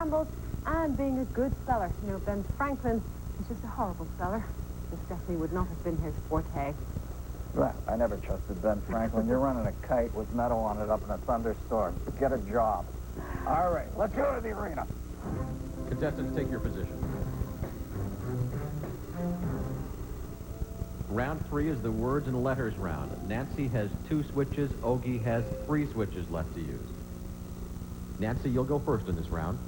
scrambles and being a good speller. You know, Ben Franklin is just a horrible speller. This definitely would not have been his forte. Well, I never trusted Ben Franklin. You're running a kite with metal on it up in a thunderstorm. Get a job. All right, let's go to the arena. Contestants, take your position. Round 3 is the words and letters round. Nancy has 2 switches. Ogie has 3 switches left to use. Nancy, you'll go first in this round.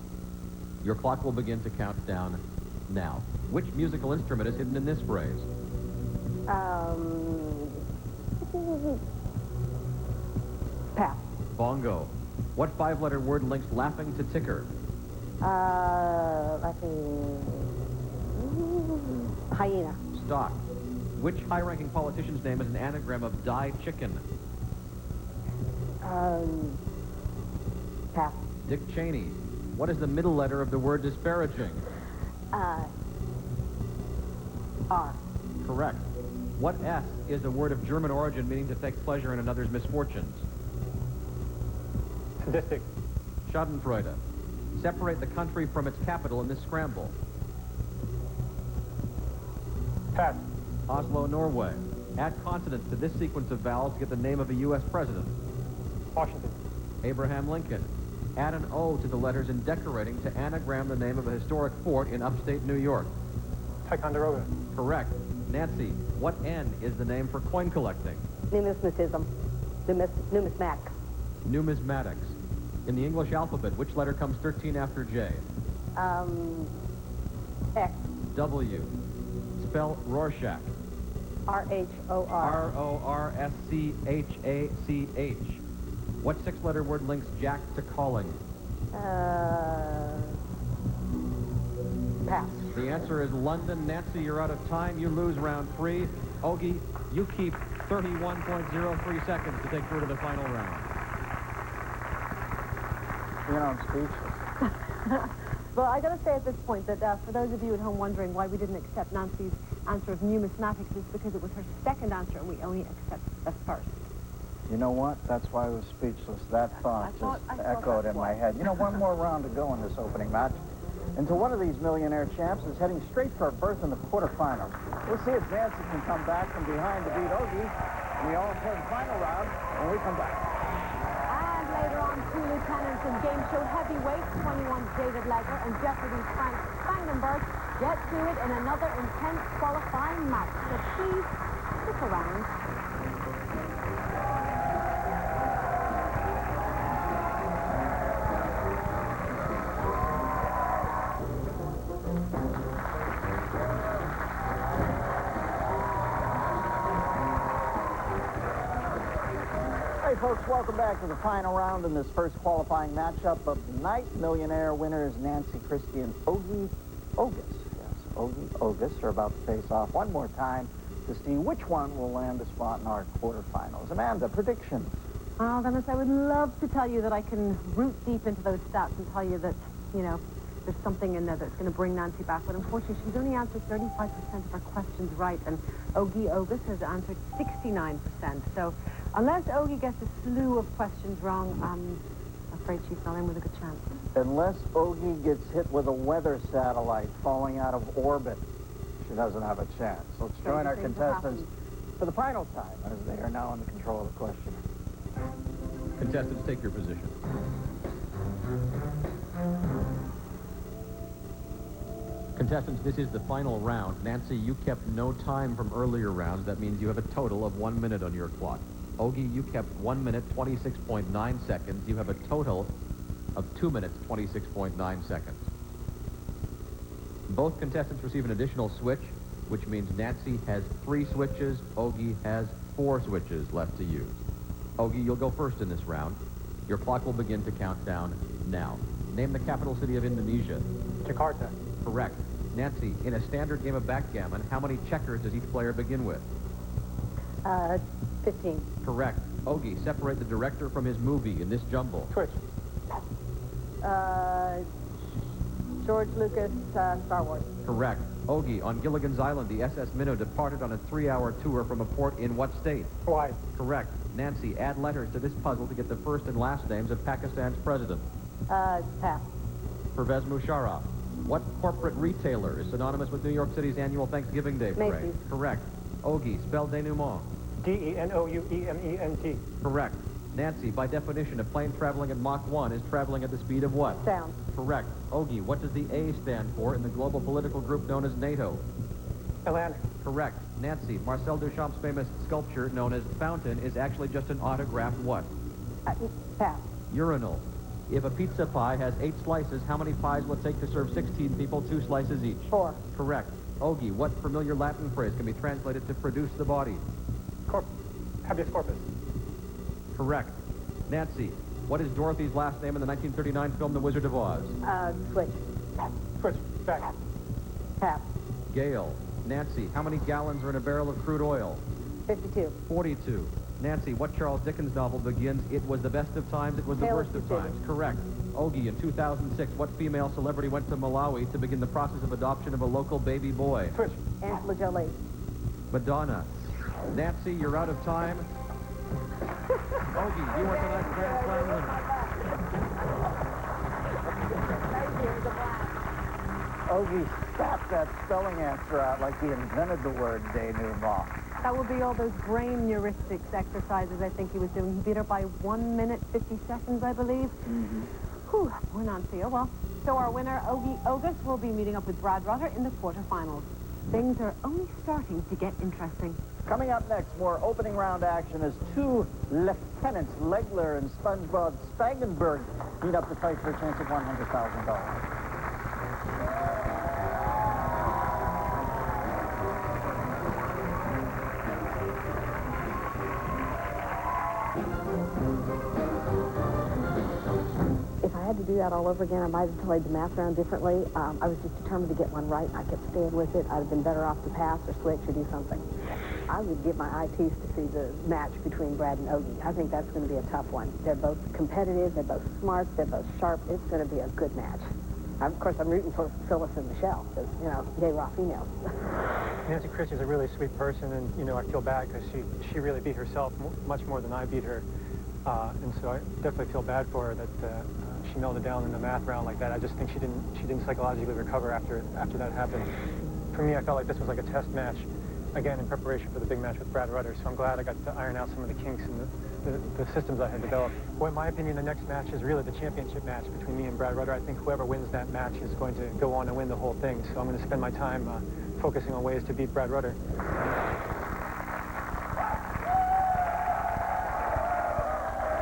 Your clock will begin to count down now. Which musical instrument is hidden in this phrase? Pass. Bongo. What 5-letter word links laughing to ticker? Hyena. Stock. Which high-ranking politician's name is an anagram of die chicken? Pass. Dick Cheney. What is the middle letter of the word disparaging? R. Correct. What S is a word of German origin meaning to take pleasure in another's misfortunes? Sadistic. Schadenfreude. Separate the country from its capital in this scramble. Pass. Oslo, Norway. Add consonants to this sequence of vowels to get the name of a U.S. president. Washington. Abraham Lincoln. Add an O to the letters in decorating to anagram the name of a historic fort in upstate New York. Ticonderoga. Correct. Nancy, what N is the name for coin collecting? Numismatism. Numismatic. Numismatics. In the English alphabet, which letter comes 13 after J? X. W. Spell Rorschach. R-H-O-R. R-O-R-S-C-H-A-C-H. What 6-letter word links Jack to calling? Pass. The answer is London. Nancy, you're out of time. You lose round 3. Ogie, you keep 31.03 seconds to take through to the final round. You know, I'm speechless. Well, I got to say at this point that for those of you at home wondering why we didn't accept Nancy's answer of numismatics, is because it was her second answer and we only accepted the first. You know what? That's why I was speechless. That thought just echoed in my head. You know, one more round to go in this opening match. Until one of these millionaire champs is heading straight for a berth in the quarterfinals. We'll see if Nancy can come back from behind to beat Ogie in the all-important final round when we come back. And later on, 2 lieutenants in game show heavyweight, 21's David Legler and Jeopardy's Frank Spandenberg, get to it in another intense qualifying match. So please stick around. Hey folks, welcome back to the final round in this first qualifying matchup of the night. Millionaire winners Nancy, Christy, and Ogie Ogas. Yes, Ogie Ogas are about to face off one more time to see which one will land a spot in our quarterfinals. Amanda, predictions? Well, Dennis, I would love to tell you that I can root deep into those stats and tell you that, you know, there's something in there that's going to bring Nancy back. But unfortunately, she's only answered 35% of her questions right, and Ogie Ogas has answered 69%. So unless Ogie gets a slew of questions wrong, I'm afraid she's not in with a good chance. Unless Ogie gets hit with a weather satellite falling out of orbit, she doesn't have a chance. Let's join our contestants for the final time as they are now in the control of the question. Contestants, take your position. Contestants, this is the final round. Nancy, you kept no time from earlier rounds. That means you have a total of 1 minute on your clock. Ogie, you kept 1 minute, 26.9 seconds. You have a total of 2 minutes, 26.9 seconds. Both contestants receive an additional switch, which means Nancy has 3 switches. Ogie has 4 switches left to use. Ogie, you'll go first in this round. Your clock will begin to count down now. Name the capital city of Indonesia. Jakarta. Correct. Nancy, in a standard game of backgammon, how many checkers does each player begin with? 15. Correct. Ogie, separate the director from his movie in this jumble. Twitch. George Lucas, Star Wars. Correct. Ogie, on Gilligan's Island, the SS Minnow departed on a 3-hour tour from a port in what state? Hawaii. Correct. Nancy, add letters to this puzzle to get the first and last names of Pakistan's president. Pass. Pervez Musharraf. What corporate retailer is synonymous with New York City's annual Thanksgiving Day parade? Macy's. Correct. Ogie, spell denouement. D-E-N-O-U-E-M-E-N-T. Correct. Nancy, by definition, a plane traveling at Mach 1 is traveling at the speed of what? Sound. Correct. Ogie, what does the A stand for in the global political group known as NATO? Atlantic. Correct. Nancy, Marcel Duchamp's famous sculpture known as Fountain is actually just an autographed what? Pass. Urinal. If a pizza pie has 8 slices, how many pies will it take to serve 16 people 2 slices each? 4. Correct. Ogie, what familiar Latin phrase can be translated to produce the body? Habeas corpus. Correct. Nancy, what is Dorothy's last name in the 1939 film The Wizard of Oz? Switch. Switch. Back. Pass. Gale. Nancy, how many gallons are in a barrel of crude oil? 52. 42. Nancy, what Charles Dickens novel begins, it was the best of times, it was the Tale of worst of Two times? Cities. Correct. Ogie, in 2006, what female celebrity went to Malawi to begin the process of adoption of a local baby boy? Switch. Angela Jolie. Madonna. Nancy, you're out of time. Ogie, you are tonight's Grand Slam winner. Ogie spat that spelling answer out like he invented the word denouement. That would be all those brain heuristics exercises I think he was doing. He beat her by 1 minute, 50 seconds, I believe. Whew, poor Nancy. Oh, well. So our winner, Ogas, will be meeting up with Brad Rutter in the quarterfinals. Things are only starting to get interesting. Coming up next, more opening round action as 2 lieutenants, Legler and Spandenberg, meet up to fight for a chance at $100,000. If I had to do that all over again, I might have played the math round differently. I was just determined to get one right. I kept staying with it. I'd have been better off to pass or switch or do something. I would give my eye teeth to see the match between Brad and Ogie. I think that's going to be a tough one. They're both competitive. They're both smart. They're both sharp. It's going to be a good match. Of course, I'm rooting for Phyllis and Michelle because, you know, yay, raw females. Nancy Christie's a really sweet person, and, you know, I feel bad because she really beat herself much more than I beat her. And so I definitely feel bad for her that she melted down in the math round like that. I just think she didn't psychologically recover after that happened. For me, I felt like this was like a test match, again, in preparation for the big match with Brad Rutter. So I'm glad I got to iron out some of the kinks and the systems I had developed. Well, in my opinion, the next match is really the championship match between me and Brad Rutter. I think whoever wins that match is going to go on and win the whole thing. So I'm going to spend my time focusing on ways to beat Brad Rutter.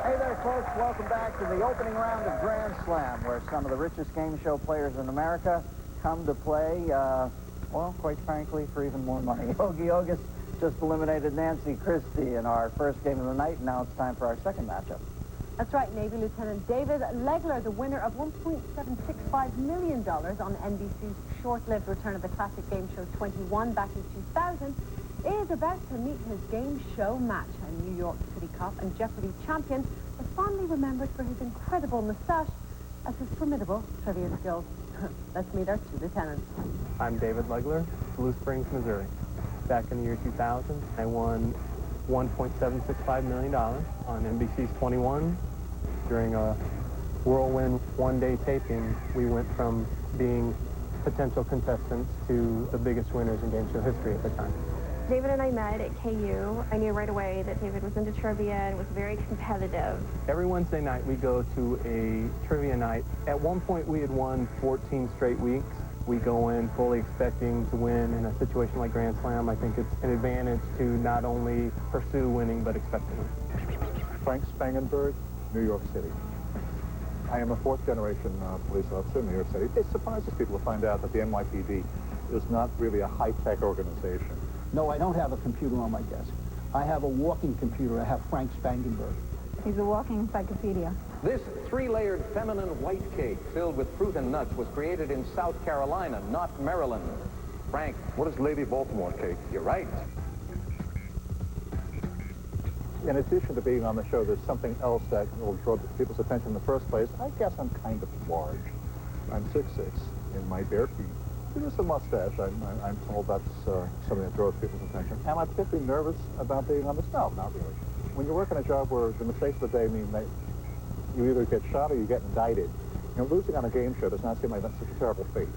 Hey there, folks. Welcome back to the opening round of Grand Slam, where some of the richest game show players in America come to play, well, quite frankly, for even more money. Ogie Ogas just eliminated Nancy Christy in our first game of the night, and now it's time for our second matchup. That's right, Navy Lieutenant David Legler, the winner of $1.765 million on NBC's short-lived return of the classic game show 21 back in 2000, is about to meet his game show match. A New York City cop and Jeopardy champion is fondly remembered for his incredible mustache as his formidable trivia skills. Let's meet our 2 lieutenants. I'm David Legler, Blue Springs, Missouri. Back in the year 2000, I won $1.765 million on NBC's 21. During a whirlwind one-day taping, we went from being potential contestants to the biggest winners in game show history at the time. David and I met at KU. I knew right away that David was into trivia and was very competitive. Every Wednesday night, we go to a trivia night. At one point, we had won 14 straight weeks. We go in fully expecting to win. In a situation like Grand Slam, I think it's an advantage to not only pursue winning, but expect to win. Frank Spandenberg, New York City. I am a 4th-generation police officer in New York City. It surprises people to find out that the NYPD is not really a high-tech organization. No, I don't have a computer on my desk. I have a walking computer. I have Frank Spandenberg. He's a walking encyclopedia. This 3-layered feminine white cake filled with fruit and nuts was created in South Carolina, not Maryland. Frank, What is Lady Baltimore cake? you're right. In addition to being on the show, there's something else that will draw people's attention in the first place. I guess I'm kind of large. I'm 6'6", in my bare feet. There's a mustache. I'm told that's something that draws people's attention. Am I particularly nervous about being on the snow? Not really. When you work in a job where the mistakes of the day mean that you either get shot or you get indicted, You know, losing on a game show does not seem like that's such a terrible fate.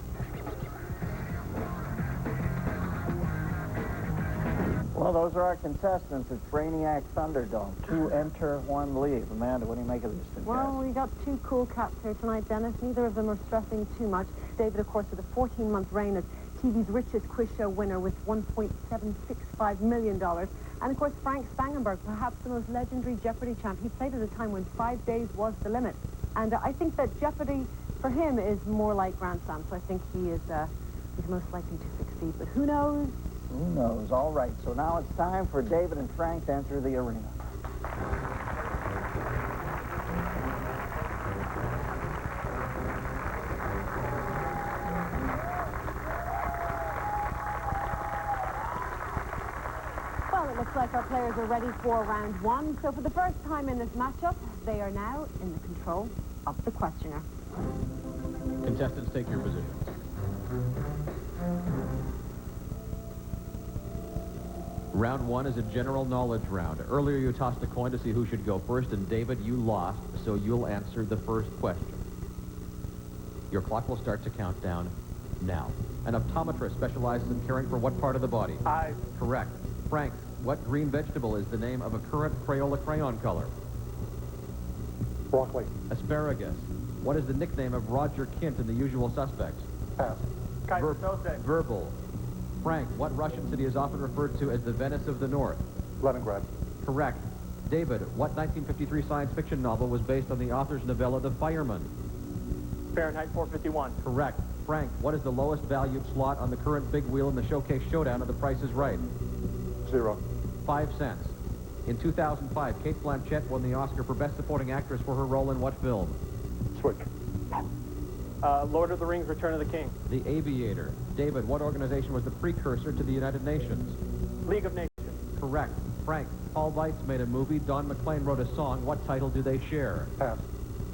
Well, those are our contestants at Brainiac Thunderdome. 2 enter, 1 leave. Amanda, what do you make of these two Well, guys? we got 2 cool cats here tonight, Dennis. Neither of them are stressing too much. David, of course, with a 14-month reign as TV's richest quiz show winner with $1.765 million. And, of course, Frank Spandenberg, perhaps the most legendary Jeopardy champ. He played at a time when 5 days was the limit. And I think that Jeopardy, for him, is more like Grand Slam. So I think he's most likely to succeed. But who knows? Who knows? All right, so now it's time for David and Frank to enter the arena. Well, it looks like our players are ready for round 1. So for the first time in this matchup, they are now in the control of the questioner. Contestants, take your positions. Round 1 is a general knowledge round. Earlier you tossed a coin to see who should go first, and David, you lost, so you'll answer the first question. Your clock will start to count down now. An optometrist specializes in caring for what part of the body? Eyes. Correct. Frank, what green vegetable is the name of a current Crayola crayon color? Broccoli. Asparagus. What is the nickname of Roger Kint in The Usual Suspects? Pass. Verbal. Frank, what Russian city is often referred to as the Venice of the North? Leningrad. Correct. David, what 1953 science fiction novel was based on the author's novella The Fireman? Fahrenheit 451. Correct. Frank, what is the lowest valued slot on the current big wheel in the Showcase Showdown of The Price is Right? 0. 5 cents. In 2005, Kate Blanchett won the Oscar for Best Supporting Actress for her role in what film? Switch. Lord of the Rings, Return of the King. The Aviator. David, what organization was the precursor to the United Nations? League of Nations. Correct. Frank, Paul Weitz made a movie, Don McLean wrote a song. What title do they share? Pass.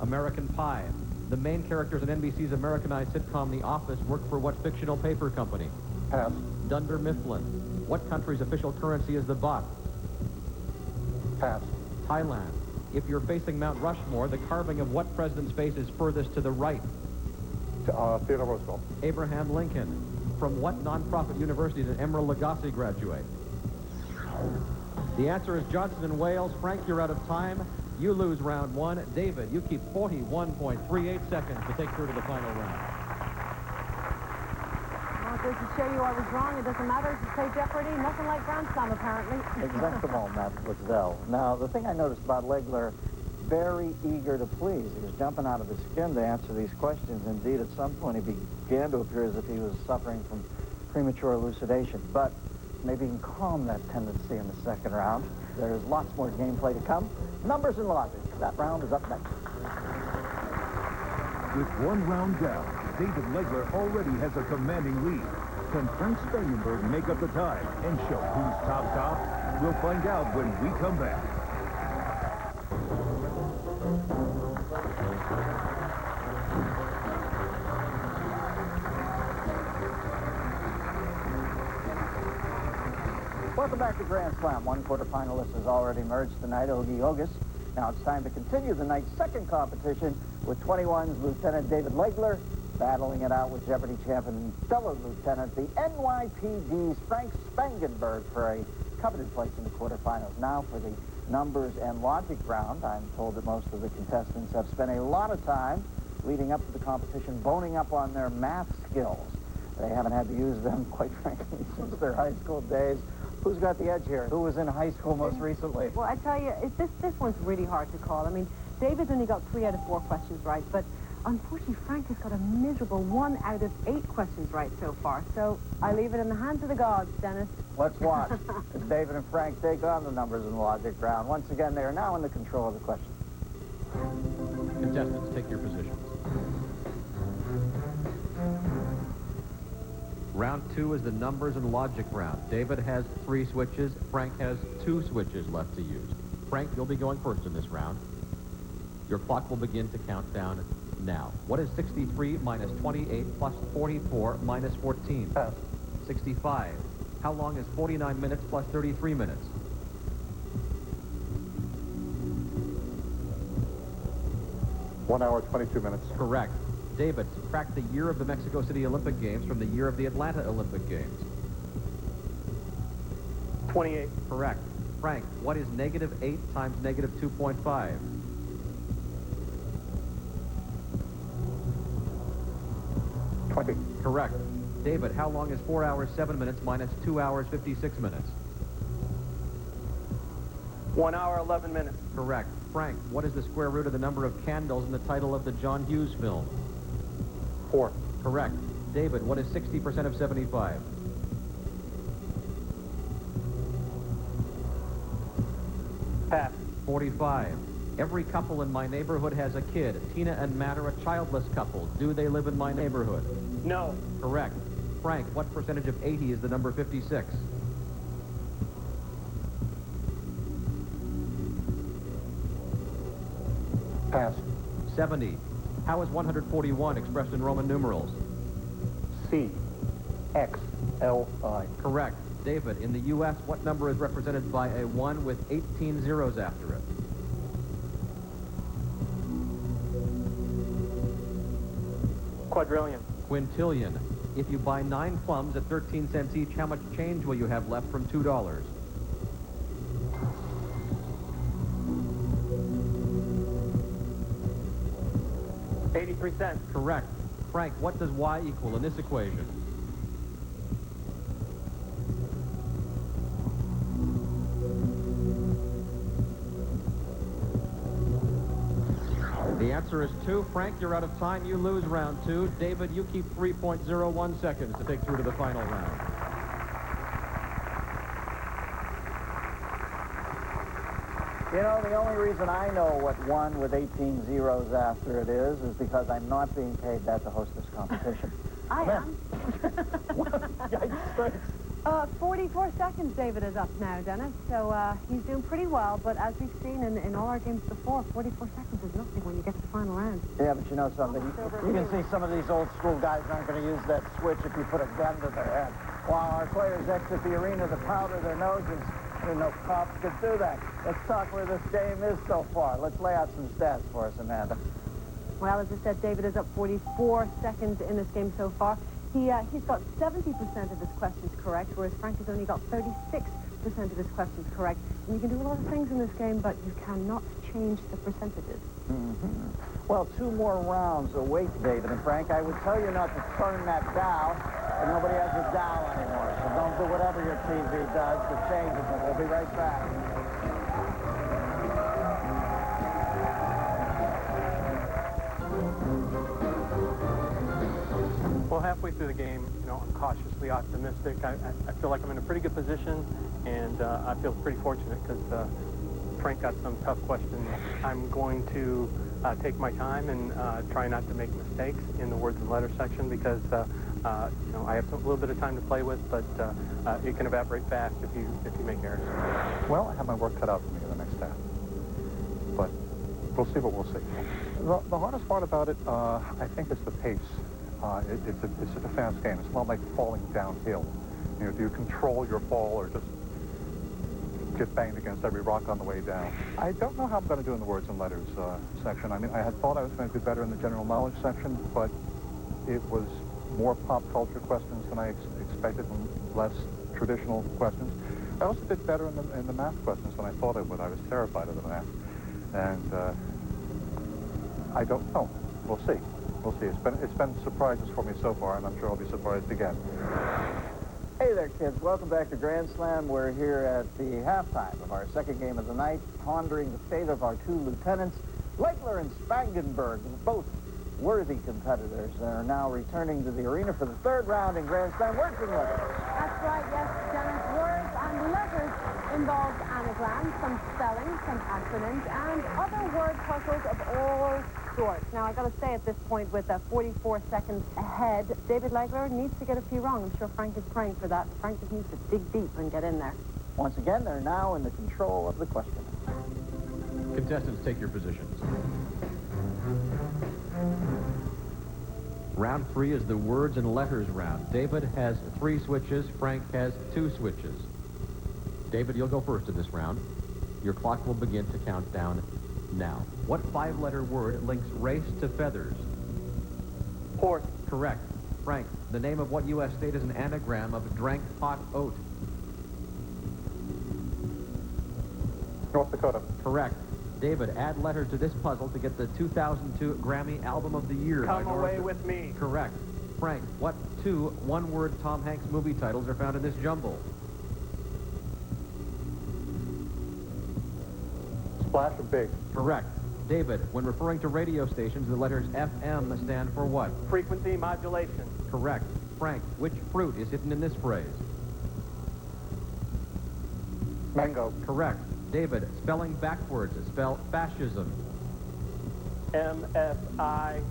American Pie. The main characters in NBC's Americanized sitcom The Office work for what fictional paper company? Pass. Dunder Mifflin. What country's official currency is the baht? Pass. Thailand. If you're facing Mount Rushmore, the carving of what president's face is furthest to the right? Theodore Roosevelt. Abraham Lincoln. From what nonprofit university did Emeril Lagasse graduate? The answer is Johnson & Wales. Frank, you're out of time. You lose round 1. David, you keep 41.38 seconds to take through to the final round. Well, it goes to show you I was wrong. It doesn't matter if you play Jeopardy. Nothing like Grand Slam, apparently. Exactable, Mademoiselle. Now, the thing I noticed about Legler, very eager to please. He was jumping out of his skin to answer these questions. Indeed, at some point, he began to appear as if he was suffering from premature elucidation. But maybe he can calm that tendency in the second round. There's lots more gameplay to come. Numbers and logic. That round is up next. With 1 round down, David Legler already has a commanding lead. Can Frank Spandenberg make up the tie and show who's top? We'll find out when we come back. Welcome back to Grand Slam. 1 quarterfinalist has already emerged tonight, Ogas. Now it's time to continue the night's second competition with 21's Lieutenant David Legler battling it out with Jeopardy champion and fellow lieutenant, the NYPD's Frank Spandenberg, for a coveted place in the quarterfinals. Now for the numbers and logic round. I'm told that most of the contestants have spent a lot of time leading up to the competition boning up on their math skills. They haven't had to use them, quite frankly, since their high school days. Who's got the edge here? Who was in high school most recently? Well, I tell you, this one's really hard to call. I mean, David's only got 3 out of 4 questions right, but unfortunately, Frank has got a miserable 1 out of 8 questions right so far. So I leave it in the hands of the gods, Dennis. Let's watch as David and Frank take on the numbers and logic round. Once again, they are now in the control of the question. Contestants, take your positions. Round 2 is the numbers and logic round. David has 3 switches. Frank has 2 switches left to use. Frank, you'll be going first in this round. Your clock will begin to count down now. What is 63 minus 28 plus 44 minus 14? Pass. 65. How long is 49 minutes plus 33 minutes? 1 hour, 22 minutes. Correct. David, subtract the year of the Mexico City Olympic Games from the year of the Atlanta Olympic Games. 28. Correct. Frank, what is -8 times -2.5? 20. Correct. David, how long is 4 hours, 7 minutes minus 2 hours, 56 minutes? 1 hour, 11 minutes. Correct. Frank, what is the square root of the number of candles in the title of the John Hughes film? 4. Correct. David, what is 60% of 75? 45. Every couple in my neighborhood has a kid. Tina and Matt are a childless couple. Do they live in my neighborhood? No. Correct. Frank, what percentage of 80 is the number 56? Pass. 70. How is 141 expressed in Roman numerals? C. X. L. I. Correct. David, in the U.S., what number is represented by a 1 with 18 zeros after it? Quadrillion. Quintillion. If you buy 9 plums at 13 cents each, how much change will you have left from $2? $0.83. Correct. Frank, what does y equal in this equation? The answer is 2. Frank, you're out of time. You lose round 2. David, you keep 3.01 seconds to take through to the final round. You know, the only reason I know what 1 with 18 zeros after it is because I'm not being paid that to host this competition. I am. Yikes, Frank. 44 seconds David is up now, Dennis. So he's doing pretty well, but as we've seen in all our games before, 44 seconds is nothing when you get to the final round. Yeah, but you know something? You can see some of these old school guys aren't going to use that switch if you put a gun to their head. While our players exit the arena to powder their noses, no cops could do that. Let's talk where this game is so far. Let's lay out some stats for us, Amanda. Well, as I said, David is up 44 seconds in this game so far. He's got 70% of his questions correct, whereas Frank has only got 36% of his questions correct. And you can do a lot of things in this game, but you cannot change the percentages. Well, 2 more rounds await, David and Frank. I would tell you not to turn that dial, but nobody has a dial anymore. So don't do whatever your TV does to change it. We'll be right back. Well, halfway through the game, I'm cautiously optimistic. I feel like I'm in a pretty good position, and I feel pretty fortunate because Frank got some tough questions. I'm going to take my time and try not to make mistakes in the words and letters section because, I have a little bit of time to play with, but it can evaporate fast if you make errors. Well, I have my work cut out for me in the next half. But we'll see what we'll see. The hardest part about it, I think, is the pace. It's such a fast game. It's not like falling downhill. Do you control your fall or just get banged against every rock on the way down? I don't know how I'm going to do in the words and letters section. I mean, I had thought I was going to do better in the general knowledge section, but it was more pop culture questions than I expected and less traditional questions. I also did better in the math questions than I thought I would. I was terrified of the math. And I don't know. We'll see. We'll see. It's been surprises for me so far, and I'm sure I'll be surprised again. Hey there, kids. Welcome back to Grand Slam. We're here at the halftime of our second game of the night, pondering the fate of our 2 lieutenants, Legler and Spandenberg, both worthy competitors, and are now returning to the arena for the 3rd round in Grand Slam working letters. That's right, yes, Dennis. Words and letters involves anagrams, some spelling, some acronyms, and other word puzzles of all sorts. Now, I got to say at this point, with 44 seconds ahead, David Legler needs to get a few wrong. I'm sure Frank is praying for that. Frank just needs to dig deep and get in there. Once again, they're now in the control of the question. Contestants, take your positions. Round 3 is the words and letters round. David has 3 switches. Frank has 2 switches. David, you'll go first in this round. Your clock will begin to count down Now, what five-letter word links race to feathers? Horse. Correct. Frank, the name of what U.S. state is an anagram of drank hot oat? North Dakota. Correct. David, add letters to this puzzle to get the 2002 Grammy Album of the Year. Come away with me. Correct. Frank, what two one-word Tom Hanks movie titles are found in this jumble? Splash of big. Correct. David, when referring to radio stations, the letters FM stand for what? Frequency modulation. Correct. Frank, which fruit is hidden in this phrase? Mango. Correct. David, spelling backwards, spell fascism. M-S-I-C-S-I.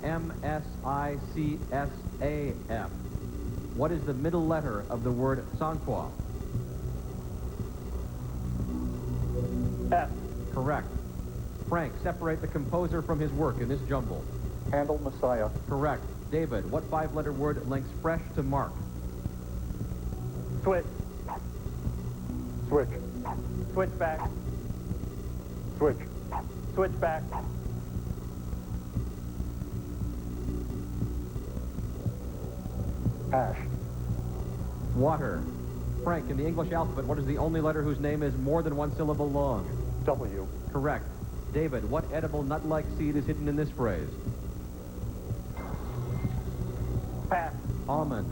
M-S-I-C-S-A-M. What is the middle letter of the word sang-froid? F. Correct. Frank, separate the composer from his work in this jumble. Handel Messiah. Correct. David, what five-letter word links fresh to mark? Switch. Switch. Switchback. Switch. Switchback. Ash. Water. Frank, in the English alphabet, what is the only letter whose name is more than one syllable long? W. Correct. David, what edible nut-like seed is hidden in this phrase? Pass. Almond.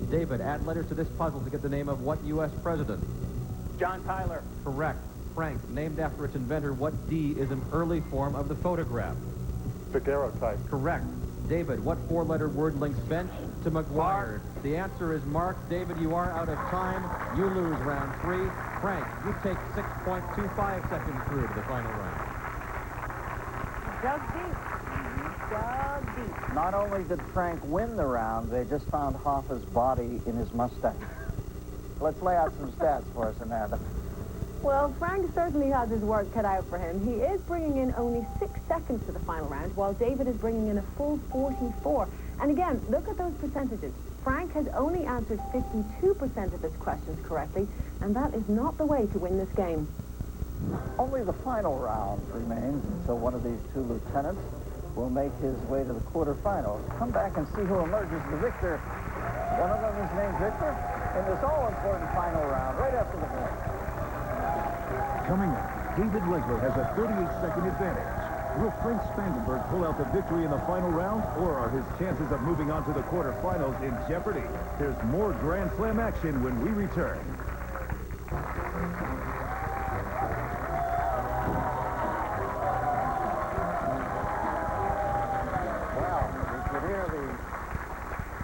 David, add letters to this puzzle to get the name of what U.S. president? John Tyler. Correct. Frank, named after its inventor, what D is an early form of the photograph? Daguerreotype. Correct. David, what four-letter word links bench to McGuire? The answer is Mark. David, you are out of time. You lose round 3. Frank, you take 6.25 seconds through to the final round. Dug deep. Dug deep. Not only did Frank win the round, they just found Hoffa's body in his Mustang. Let's lay out some stats for us, Amanda. Well, Frank certainly has his work cut out for him. He is bringing in only 6 seconds to the final round, while David is bringing in a full 44. And again, look at those percentages. Frank has only answered 52% of his questions correctly, and that is not the way to win this game. Only the final round remains until one of these two lieutenants will make his way to the quarterfinals. Come back and see who emerges the victor. One of them is named Victor in this all-important final round right after the break. Coming up, David Legler has a 38-second advantage. Will Frank Spandenberg pull out the victory in the final round, or are his chances of moving on to the quarterfinals in jeopardy? There's more Grand Slam action when we return. Well, you could hear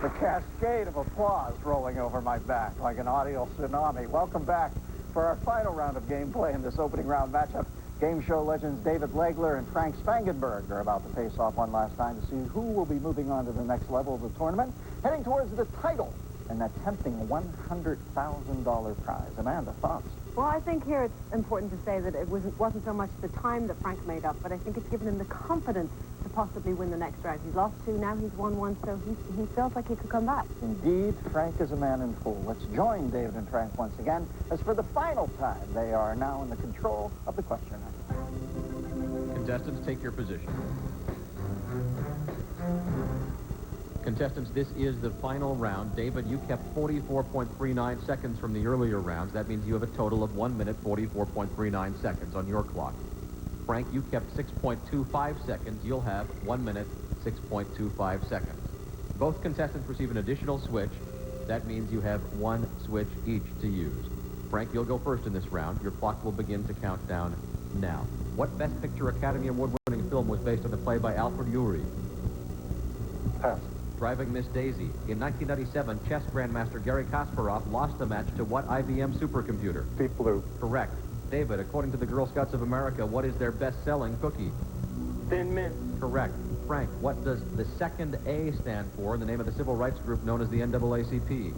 the cascade of applause rolling over my back like an audio tsunami. Welcome back for our final round of gameplay in this opening round matchup. Game show legends David Legler and Frank Spandenberg are about to face off one last time to see who will be moving on to the next level of the tournament, heading towards the title and that tempting $100,000 prize. Amanda, thoughts? Well, I think here it's important to say that it wasn't so much the time that Frank made up, but I think it's given him the confidence to possibly win the next round. He's lost 2, now he's won 1, so he feels like he could come back. Indeed, Frank is a man in full. Let's join David and Frank once again, as for the final time, they are now in the control of the question. Contestants, take your position. Contestants, this is the final round. David, you kept 44.39 seconds from the earlier rounds. That means you have a total of 1 minute, 44.39 seconds on your clock. Frank, you kept 6.25 seconds. You'll have 1 minute, 6.25 seconds. Both contestants receive an additional switch. That means you have 1 switch each to use. Frank, you'll go first in this round. Your clock will begin to count down now. What Best Picture Academy Award-winning film was based on the play by Alfred Uhry? Pass. Driving Miss Daisy. In 1997, chess grandmaster Garry Kasparov lost the match to what IBM supercomputer? Deep Blue. Correct. David, according to the Girl Scouts of America, what is their best-selling cookie? Thin Mint. Correct. Frank, what does the second A stand for in the name of the civil rights group known as the NAACP?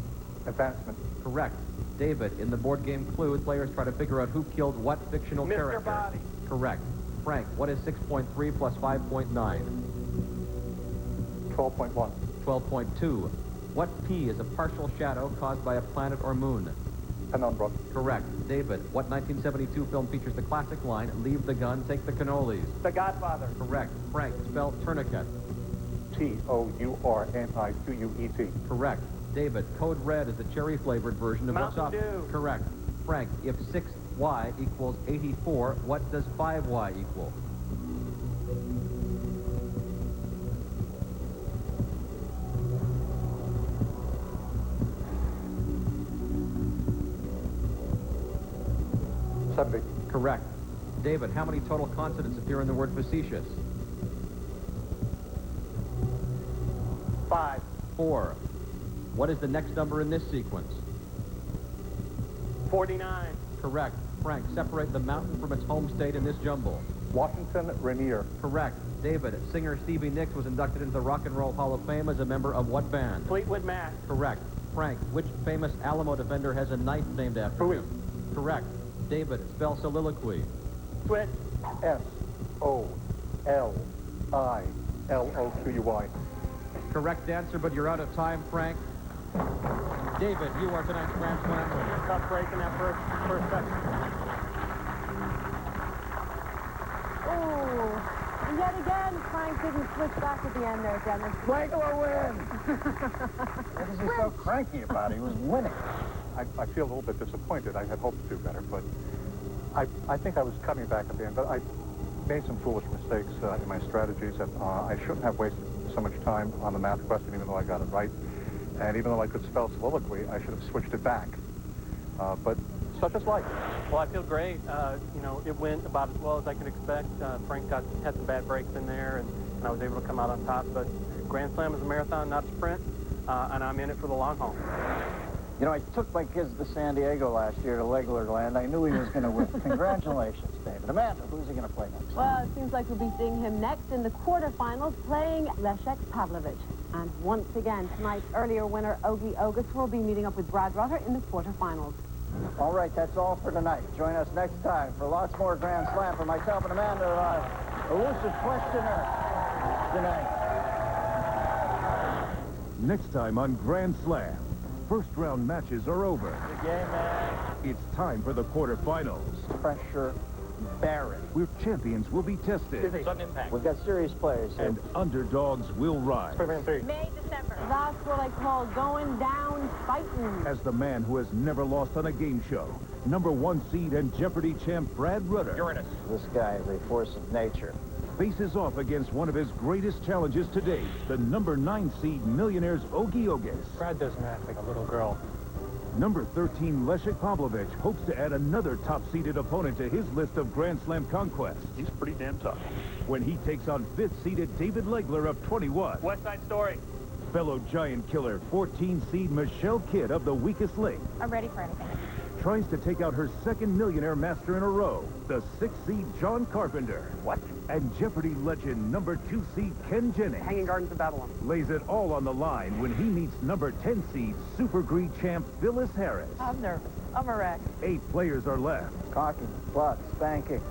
Advancement. Correct. David, in the board game Clue, players try to figure out who killed what fictional Mr. character? Body. Correct. Frank, what is 6.3 plus 5.9? 12.1. 12.2. What P is a partial shadow caused by a planet or moon? Penumbra. Correct. David, what 1972 film features the classic line, leave the gun, take the cannolis? The Godfather. Correct. Frank, spell tourniquet. Tourniquet. Correct. David, Code Red is the cherry-flavored version of what's Mountain up? Dew. Correct. Frank, if 6y equals 84, what does 5y equal? Correct. David, how many total consonants appear in the word facetious? 5. 4. What is the next number in this sequence? 49. Correct. Frank, separate the mountain from its home state in this jumble. Washington, Rainier. Correct. David, singer Stevie Nicks was inducted into the Rock and Roll Hall of Fame as a member of what band? Fleetwood Mac. Correct. Frank, which famous Alamo defender has a knife named after Louis. him? Correct. David, spell soliloquy. Switch. SOLILOQUY. Correct answer, but you're out of time, Frank. David, you are tonight's Grand Slam winner. Tough break in that first section. Oh, and yet again, Frank didn't switch back at the end there, Dennis. Legler wins! What is he so cranky about? He was winning. I feel a little bit disappointed. I had hoped to do better, but I think I was coming back at the end, but I made some foolish mistakes in my strategies, and I shouldn't have wasted so much time on the math question, even though I got it right. And even though I could spell soliloquy, I should have switched it back. But such is life. Well, I feel great. You know, it went about as well as I could expect. Frank had some bad breaks in there, and I was able to come out on top. But Grand Slam is a marathon, not a sprint, and I'm in it for the long haul. You know, I took my kids to San Diego last year to Legler Land. I knew he was going to win. Congratulations, David. Amanda, who's he going to play next? Well, it seems like we'll be seeing him next in the quarterfinals, playing Leszek Pavlovich. And once again, tonight's earlier winner, Ogas, will be meeting up with Brad Rutter in the quarterfinals. All right, that's all for tonight. Join us next time for lots more Grand Slam. For myself and Amanda, our elusive questioner tonight. Next time on Grand Slam, first-round matches are over. The game, man. It's time for the quarterfinals, Pressure Barrett. where champions will be tested Sudden impact. We've got serious players here. and underdogs will rise. May, December. That's what I call going down fighting. As the man who has never lost on a game show, #1 seed and Jeopardy champ Brad Rutter This guy is a force of nature. faces off against one of his greatest challenges to date, the #9 seed millionaires Ogas. Brad doesn't act like a little girl. #13 Leszek Pavlovich hopes to add another top-seeded opponent to his list of Grand Slam conquests He's pretty damn tough. when he takes on 5th-seeded David Legler of 21. West Side Story. Fellow giant killer 14 seed Michelle Kidd of the weakest link I'm ready for anything. tries to take out her second millionaire master in a row, the 6th seed John Carpenter. What? And Jeopardy legend #2 seed Ken Jennings Hanging Gardens of Babylon. lays it all on the line when he meets #10 seed Super Greed champ Phyllis Harris. I'm nervous. I'm a wreck. 8 players are left. Caulking, blood, spanking.